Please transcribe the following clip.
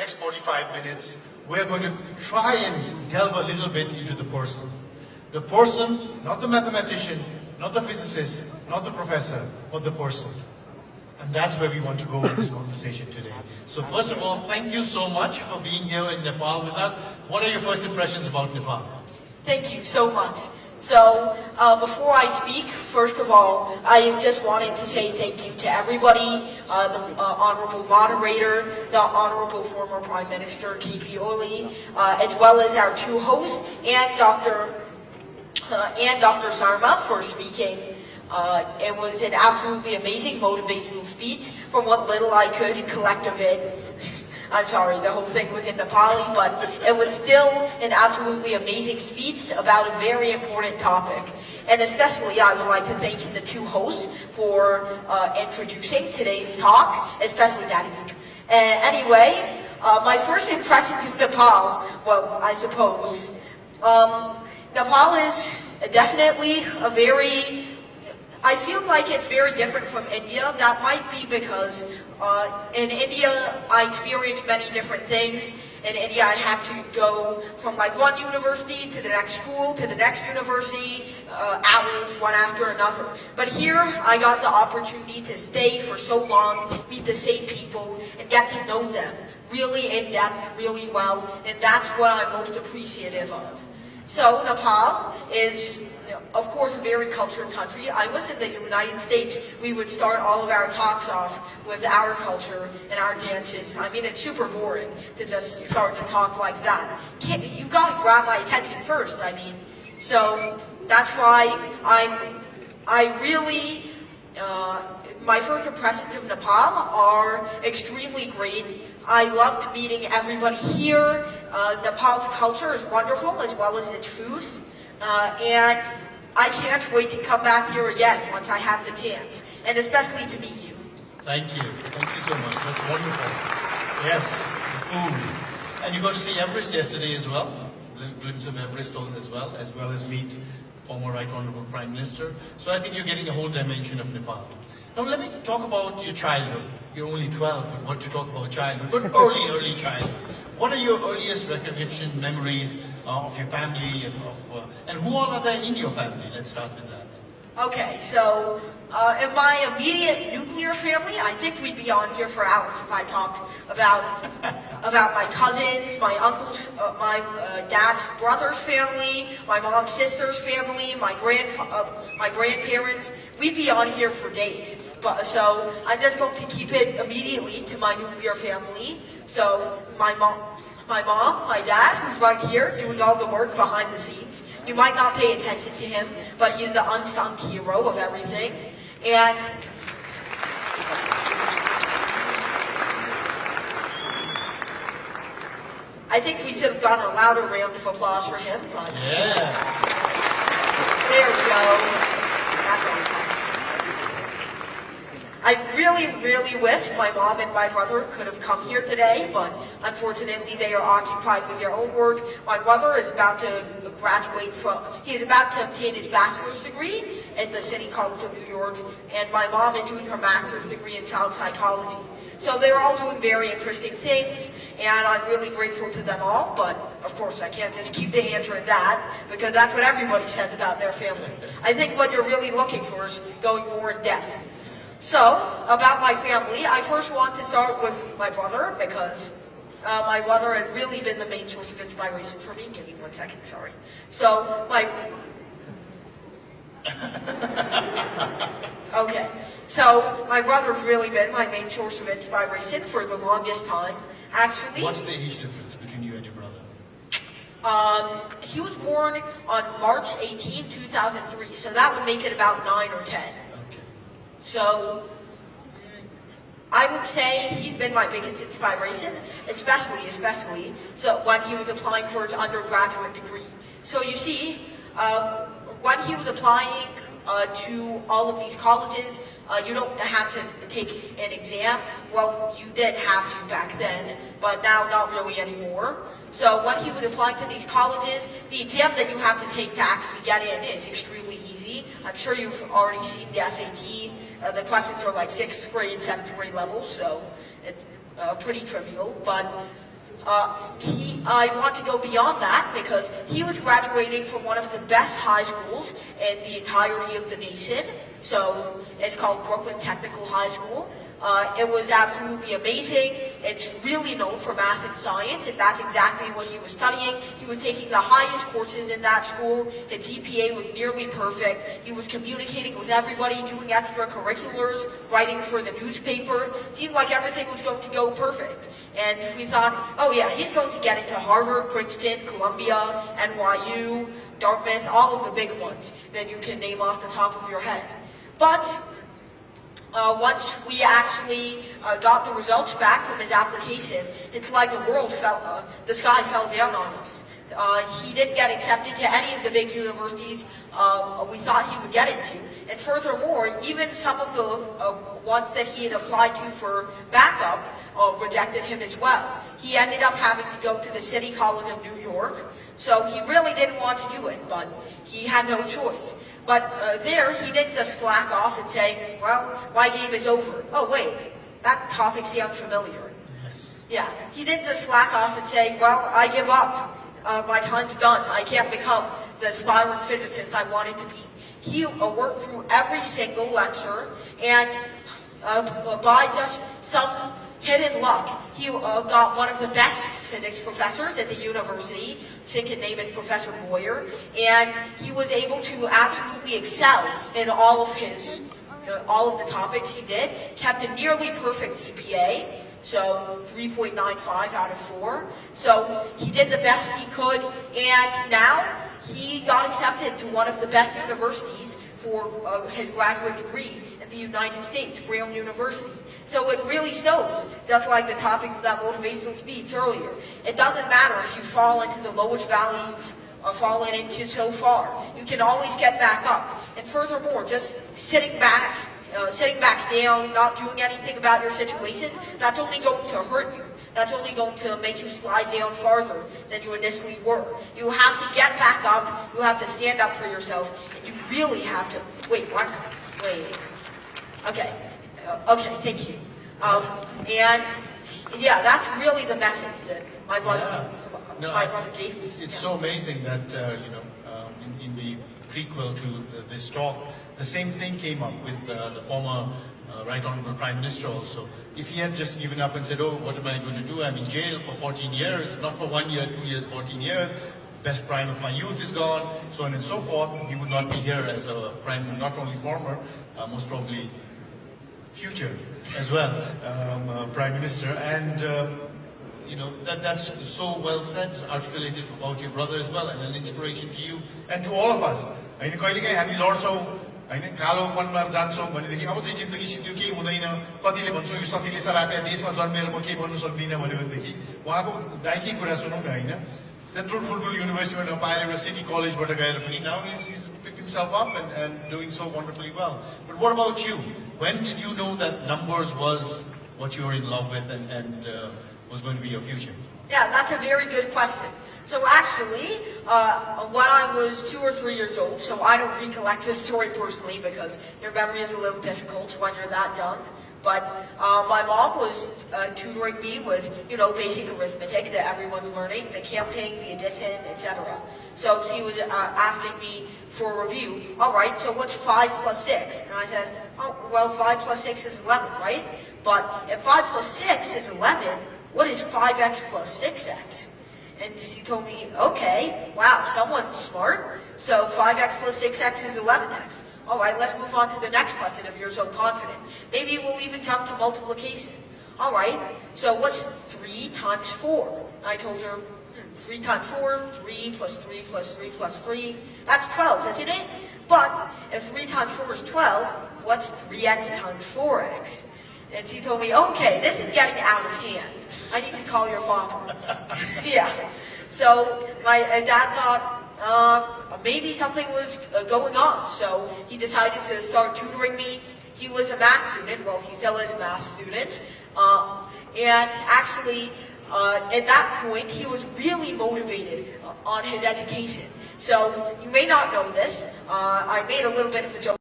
Next 45 minutes, we're going to try and delve a little bit into the person. The person, not the mathematician, not the physicist, not the professor, but the person. And that's where we want to go with this conversation today. So first of all, thank you so much for being here in Nepal with us. What are your first impressions about Nepal? Thank you so much. So, before I speak, first of all, I just wanted to say thank you to everybody, the Honorable Moderator, the Honorable former Prime Minister, K.P. Oli, as well as our two hosts, and Dr. Sarma for speaking. It was an absolutely amazing motivational speech from what little I could collect of it. I'm sorry, the whole thing was in Nepali, but it was still an absolutely amazing speech about a very important topic. And especially, I would like to thank the two hosts for introducing today's talk, especially Nadik. Anyway, my first impressions of Nepal, well, I suppose, Nepal is definitely I feel like it's very different from India. That might be because in India, I experienced many different things. In India, I have to go from like one university to the next school to the next university, hours one after another. But here, I got the opportunity to stay for so long, meet the same people, and get to know them really in depth, really well, and that's what I'm most appreciative of. So Nepal is, of course, a very cultured country. I was in the United States. We would start all of our talks off with our culture and our dances. I mean, it's super boring to just start to talk like that. You've got to grab my attention first, I mean. So that's why I really, my first impressions of Nepal are extremely great. I loved meeting everybody here. Nepal's culture is wonderful, as well as its food. And I can't wait to come back here again once I have the chance, and especially to meet you. Thank you. Thank you so much. That's wonderful. Yes, the food. And you got to see Everest yesterday as well. A little glimpse of Everest as well as meet former Right Honorable Prime Minister. So I think you're getting a whole dimension of Nepal. Now let me talk about your childhood. You're only 12, but what to talk about childhood? But early childhood. What are your earliest recollection, memories of your family, and who all are there in your family? Let's start with that. Okay, so in my immediate nuclear family, I think we'd be on here for hours if I talked about my cousins, my uncles, my dad's brother's family, my mom's sister's family, my grandparents. We'd be on here for days. So I'm just going to keep it immediately to my nuclear family. So my mom, my dad, who's right here doing all the work behind the scenes. You might not pay attention to him, but he's the unsung hero of everything. And I think we should have gotten a louder round of applause for him. But yeah. There we go. That's all. I really wish my mom and my brother could have come here today, but unfortunately they are occupied with their own work. My brother is about to he's about to obtain his bachelor's degree at the City College of New York, and my mom is doing her master's degree in child psychology. So they're all doing very interesting things, and I'm really grateful to them all, but of course I can't just keep the answering that, because that's what everybody says about their family. I think what you're really looking for is going more in depth. So, about my family, I first want to start with my brother, because my brother has really been the main source of inspiration for me. Give me 1 second, sorry. So, okay. So, my brother's really been my main source of inspiration for the longest time, actually. What's the age difference between you and your brother? He was born on March 18, 2003, so that would make it about 9 or 10. So, I would say he's been my biggest inspiration, especially so when he was applying for his undergraduate degree. So you see, when he was applying to all of these colleges, you don't have to take an exam. Well, you did have to back then, but now not really anymore. So when he was applying to these colleges, the exam that you have to take to actually get in is extremely easy. I'm sure you've already seen the SAT. The questions are like 6th grade, 7th grade level, so it's pretty trivial. But I want to go beyond that because he was graduating from one of the best high schools in the entirety of the nation. So it's called Brooklyn Technical High School. It was absolutely amazing. It's really known for math and science, and that's exactly what he was studying. He was taking the highest courses in that school. The GPA was nearly perfect. He was communicating with everybody, doing extracurriculars, writing for the newspaper. Seemed like everything was going to go perfect. And we thought, oh yeah, he's going to get into Harvard, Princeton, Columbia, NYU, Dartmouth, all of the big ones that you can name off the top of your head. But once we actually got the results back from his application, it's like the sky fell down on us. He didn't get accepted to any of the big universities we thought he would get into. And furthermore, even some of the ones that he had applied to for backup rejected him as well. He ended up having to go to the City College of New York, so he really didn't want to do it, but he had no choice. But there, he didn't just slack off and say, well, my game is over. Oh, wait, that topic sounds familiar. Yes. Yeah, he didn't just slack off and say, well, I give up. My time's done. I can't become the aspiring physicist I wanted to be. He worked through every single lecture, and by just some hidden luck, he got one of the best physics professors at the university, think and name it Professor Boyer, and he was able to absolutely excel in all of the topics he did, kept a nearly perfect GPA, so 3.95 out of 4. So he did the best he could, and now he got accepted to one of the best universities for his graduate degree in the United States, Brown University. So it really shows, just like the topic of that motivational speech earlier, it doesn't matter if you fall into the lowest valley you've fallen into so far. You can always get back up. And furthermore, just sitting back down, not doing anything about your situation, that's only going to hurt you. That's only going to make you slide down farther than you initially were. You have to get back up, you have to stand up for yourself, and you really have to, wait, okay, thank you. And yeah, that's really the message that my brother, gave me. It's so amazing that, in the prequel to this talk, the same thing came up with the former Right Honorable Prime Minister also. If he had just given up and said, oh, what am I going to do? I'm in jail for 14 years, not for 1 year, 2 years, 14 years. Best prime of my youth is gone, so on and so forth. He would not be here as a prime, not only former, most probably future as well, Prime Minister. And, that's so well said, articulated about your brother as well, and an inspiration to you and to all of us. होइन कालोपनमा जान्छौँ भनेदेखि अब चाहिँ जिन्दगी सिद्धि केही हुँदैन कतिले भन्छ यो सतीले सरापे देशमा जन्मेर म केही भन्नु सक्दिनँ भन्यो भनेदेखि उहाँको दाइकै कुरा सुनौँ न होइन त्यत्रो ठुल्ठुलो युनिभर्सिटीमा नपाएर एउटा सिटी कलेजबाट गएर पनि now he's picked himself up and doing so wonderfully well. But what about you? When did you know that numbers was what you were in love with and was going to be your future? Yeah, that's a very good question. So actually, when I was 2 or 3 years old, so I don't recollect this story personally because your memory is a little difficult when you're that young, but my mom was tutoring me with, basic arithmetic that everyone's learning, the counting, the addition, etc. So she was asking me for a review. All right, so what's 5 plus 6? And I said, oh, well, 5 plus 6 is 11, right? But if 5 plus 6 is 11, what is 5x plus 6x? And she told me, okay, wow, someone's smart. So 5x plus 6x is 11x. All right, let's move on to the next question if you're so confident. Maybe we'll even jump to multiplication. All right, so what's 3 times 4? I told her, 3 times 4, 3 plus 3 plus 3 plus 3. That's 12, isn't it? But if 3 times 4 is 12, what's 3x times 4x? And she told me, okay, this is getting out of hand. I need to call your father. Yeah. So my dad thought maybe something was going on. So he decided to start tutoring me. He was a math student. Well, he still is a math student. And actually, at that point, he was really motivated on his education. So you may not know this. I made a little bit of a joke.